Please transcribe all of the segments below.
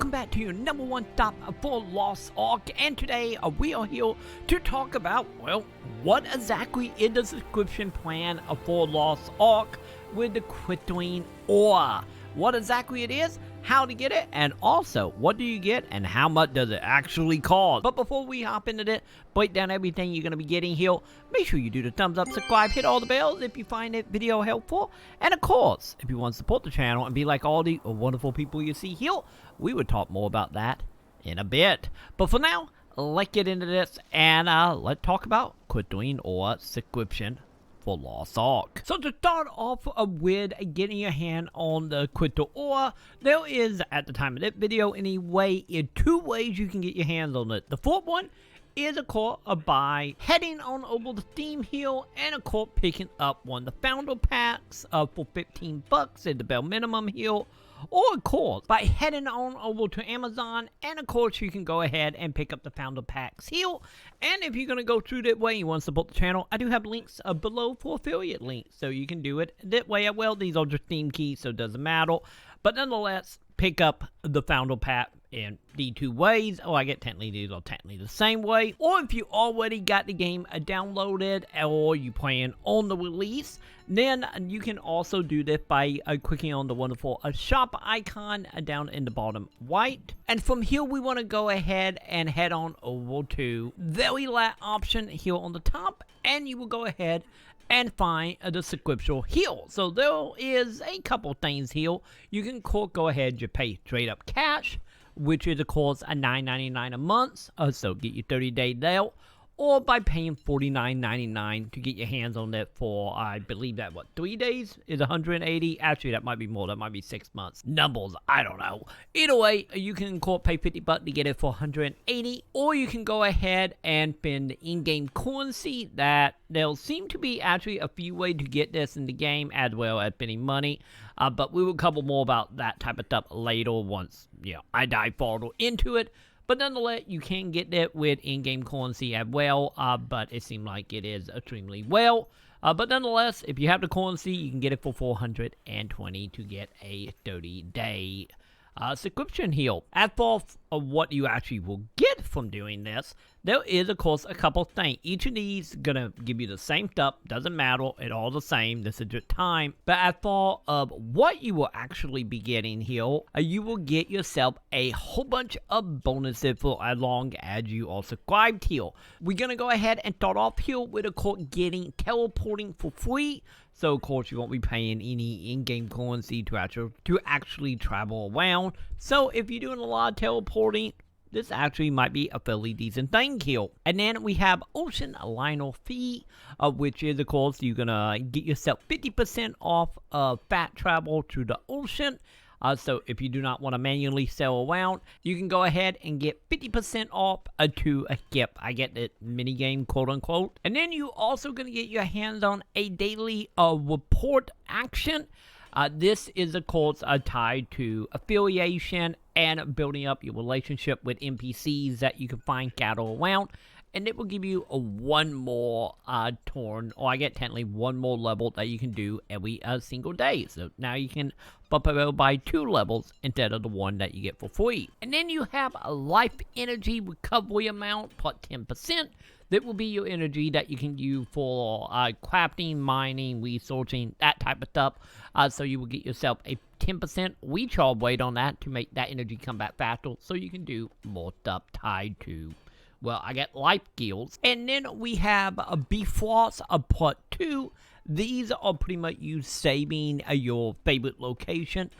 welcome back to your #1 stop for Lost Ark, and today we are here to talk about, well, what exactly is the subscription plan for Lost Ark with the Crystalline Aura. What exactly it is, how to get it, and also what do you get and how much does it actually cost. But before we hop into this, break down everything you're going to be getting here, make sure you do the thumbs up, subscribe, hit all the bells if you find it video helpful, and of course, if you want to support the channel and be like all the wonderful people you see here, we will talk more about that in a bit. But for now, let's get into this and let's talk about Crystalline Aura subscription for Lost Ark. So to start off with getting your hand on the Crystalline Aura, there is, at the time of this video anyway, two ways you can get your hands on it. The fourth one is, of course, by heading on over to Steam here and, of course, picking up one of the founder packs for 15 bucks at the bare minimum here. Or, of course, by heading on over to Amazon, and of course, you can go ahead and pick up the founder packs here. And if you're going to go through that way, you want to support the channel, I do have links below for affiliate links, so you can do it that way. Well, these are just Steam keys, so it doesn't matter. But nonetheless, pick up the founder pack in the two ways. Oh, I get technically these are technically the same way. Or if you already got the game downloaded or you plan on the release, then you can also do this by clicking on the wonderful shop icon down in the bottom right. And from here, we want to go ahead and head on over to the very last option here on the top, and you will go ahead and find the subscription here. So there is a couple things here. You can go ahead and pay straight up cash, which is of course a $9.99 a month, so get you 30-day deal, or by paying $49.99 to get your hands on that for, I believe that, 3 days is 180. Actually, that might be more. That might be 6 months. Numbers, I don't know. Either way, you can pay 50 bucks to get it for 180, or you can go ahead and spend in-game currency. That there seem to be actually a few ways to get this in the game, as well as spending money. But we will cover more about that type of stuff later once, I dive further into it. But nonetheless, you can get that with in-game currency as well, but it seemed like it is extremely well. But nonetheless, if you have the currency, you can get it for $420 to get a 30-day subscription here. As for what you actually will get from doing this, there is, of course, a couple things. Each of these gonna give you the same stuff. Doesn't matter. It's all the same. This is just time. But as for what you will actually be getting here, you will get yourself a whole bunch of bonuses for as long as you are subscribed here. We're gonna go ahead and start off here with, of course, getting teleporting for free. So, of course, you won't be paying any in-game currency to actually travel around. So, if you're doing a lot of teleporting, this actually might be a fairly decent thing here. And then we have Ocean Liner Fee, which is, of course, you're going to get yourself 50% off of fat travel through the ocean. So if you do not want to manually sail around, you can go ahead and get 50% off to a skip. I get that minigame, quote unquote. And then you also going to get your hands on a daily report action. This is, of course, tied to affiliation and building up your relationship with NPCs that you can find scattered around. And it will give you one more turn, or I get technically one more level that you can do every single day. So now you can bump it over by 2 levels instead of the one that you get for free. And then you have a life energy recovery amount plus 10%. That will be your energy that you can use for crafting, mining, researching, that type of stuff. So you will get yourself a 10% recharge rate on that to make that energy come back faster, so you can do more stuff tied to, well, I get life skills. And then we have a Bifrost Part 2. These are pretty much you saving your favorite location,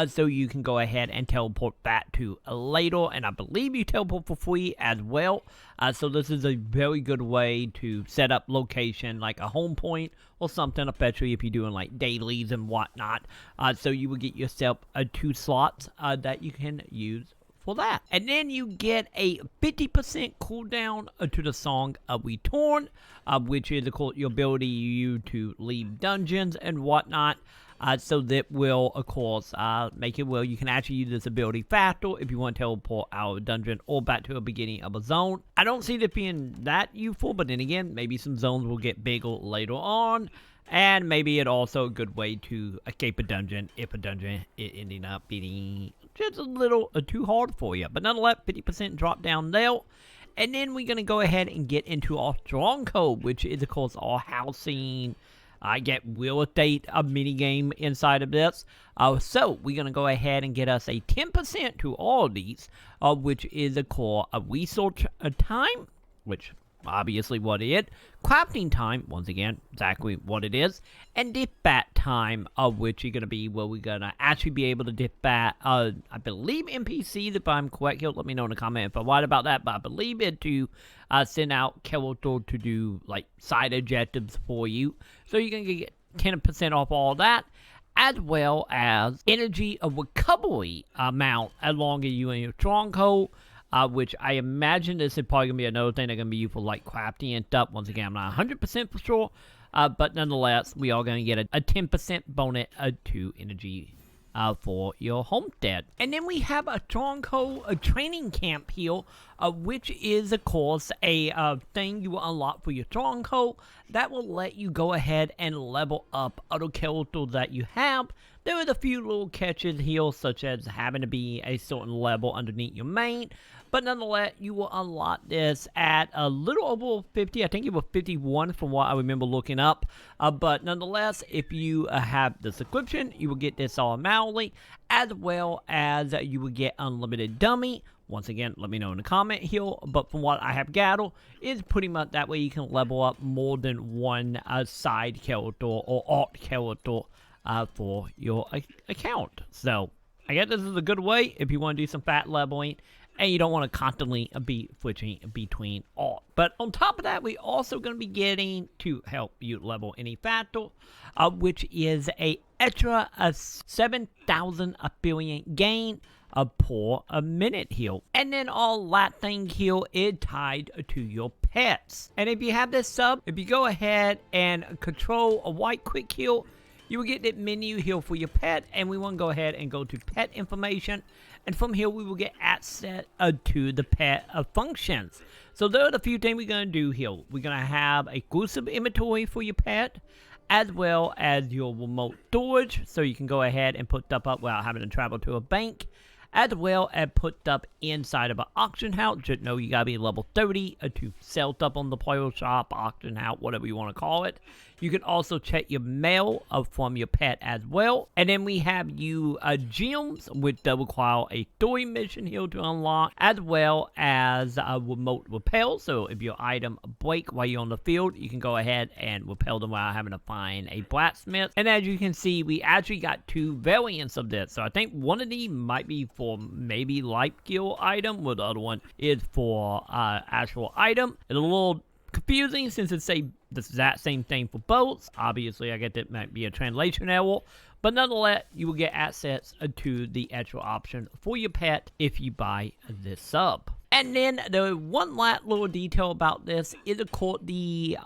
so you can go ahead and teleport back to later. And I believe you teleport for free as well. So this is a very good way to set up location like a home point or something, especially if you're doing like dailies and whatnot. So you will get yourself 2 slots that you can use for that. And then you get a 50% cooldown to the Song of Return, which is, of course, your ability you to leave dungeons and whatnot. So that will, of course, make it where you can actually use this ability faster if you want to teleport out of a dungeon or back to the beginning of a zone. I don't see it being that useful, but then again, maybe some zones will get bigger later on. And maybe it also a good way to escape a dungeon if a dungeon is ending up being just a little too hard for you. But nonetheless, 50% drop down there. And then we're going to go ahead and get into our stronghold, which is, of course, our housing. I get real estate, a mini game inside of this. So we're going to go ahead and get us a 10% to all of these, which is, of course, a research time, which obviously what it is, crafting time, once again, exactly what it is, and dip bat time, which is going to be where we're going to actually be able to dip bat, I believe NPCs, if I'm correct here, let me know in the comment if I'm right about that, but I believe it to send out character to do, like, side objectives for you, so you're going to get 10% off all that, as well as energy of recovery amount along with you in your stronghold, which I imagine this is probably going to be another thing that's going to be used for like crafting and stuff. Once again, I'm not 100% for sure, but nonetheless, we are going to get a 10% bonus to energy for your homestead. And then we have a stronghold, a training camp here, which is, of course, a thing you will unlock for your stronghold that will let you go ahead and level up other characters that you have. There are a few little catches here, such as having to be a certain level underneath your main, but nonetheless, you will unlock this at a little over 50. I think it was 51 from what I remember looking up. But nonetheless, if you have the subscription, you will get this automatically, as well as you will get unlimited dummy. Once again, let me know in the comment here. But from what I have gathered, is pretty much that way you can level up more than one side character or alt character for your account. So I guess this is a good way if you want to do some fat leveling and you don't want to constantly be switching between alt. But on top of that, we're also going to be getting, to help you level any factor, which is a extra 7,000 billion gain per minute here. And then all that thing here is tied to your pets. And if you have this sub, if you go ahead and control a white quick here, you will get that menu here for your pet, and we want to go ahead and go to pet information, and from here we will get access to the pet functions. So there are the few things we're going to do here. We're going to have a exclusive inventory for your pet, as well as your remote storage, so you can go ahead and put stuff up without having to travel to a bank, as well as put stuff inside of an auction house. Just know you gotta be level 30 to sell stuff on the player shop, auction house, whatever you want to call it. You can also check your mail from your pet as well. And then we have you gems, which will require a story mission here to unlock, as well as a remote repel. So if your item break while you're on the field, you can go ahead and repel them without having to find a blacksmith. And as you can see, we actually got two variants of this. So I think one of these might be for maybe life skill item, where the other one is for actual item. It's a little confusing since it's the exact same thing for both. Obviously, I get that might be a translation error, but nonetheless, you will get access to the actual option for your pet if you buy this sub. And then the one last little detail about this is, of course, the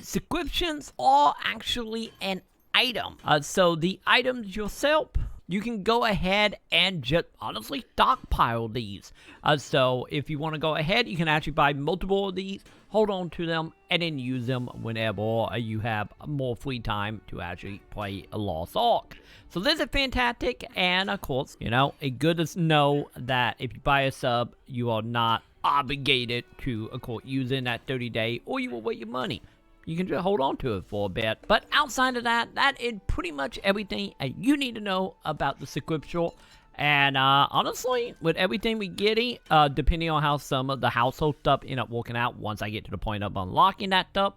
subscriptions are actually an item. So the items yourself, you can go ahead and just honestly stockpile these. So if you want to go ahead, you can actually buy multiple of these, hold on to them, and then use them whenever you have more free time to actually play a Lost Ark. So this is fantastic, and of course, you know, it's good to know that if you buy a sub, you are not obligated to, of course, use it in that 30-day, or you will waste your money. You can just hold on to it for a bit. But outside of that, that is pretty much everything you need to know about the subscription. And honestly, with everything we getting, depending on how some of the household stuff end up working out, once I get to the point of unlocking that stuff,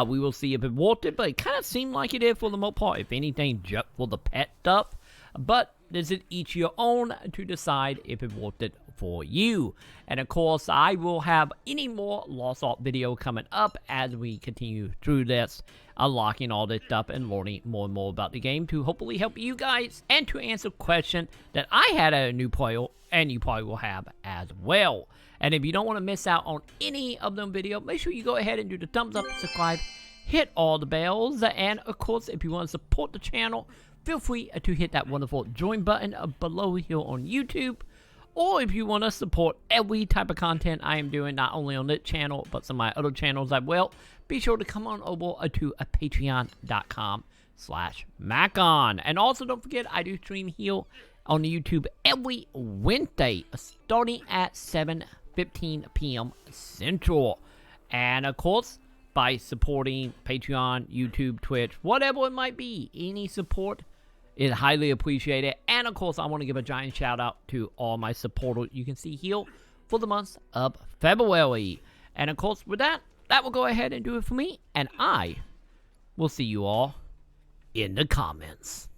we will see if it worth it. But it kind of seemed like it is for the most part, if anything, just for the pet stuff. But this is each your own to decide if it's worth it for you. And of course, I will have any more Lost Ark video coming up as we continue through this, unlocking all this stuff and learning more and more about the game to hopefully help you guys and to answer questions that I had as a new player and you probably will have as well. And if you don't want to miss out on any of them videos, make sure you go ahead and do the thumbs up, subscribe, hit all the bells, and of course, if you want to support the channel, feel free to hit that wonderful join button below here on YouTube. Or if you want to support every type of content I am doing, not only on this channel, but some of my other channels as well, be sure to come on over to patreon.com/Macon. And also don't forget, I do stream here on YouTube every Wednesday, starting at 7:15 p.m. Central. And of course, by supporting Patreon, YouTube, Twitch, whatever it might be, any support is highly appreciated. And of course, I want to give a giant shout out to all my supporters you can see here for the month of February. And of course, with that will go ahead and do it for me. And I will see you all in the comments.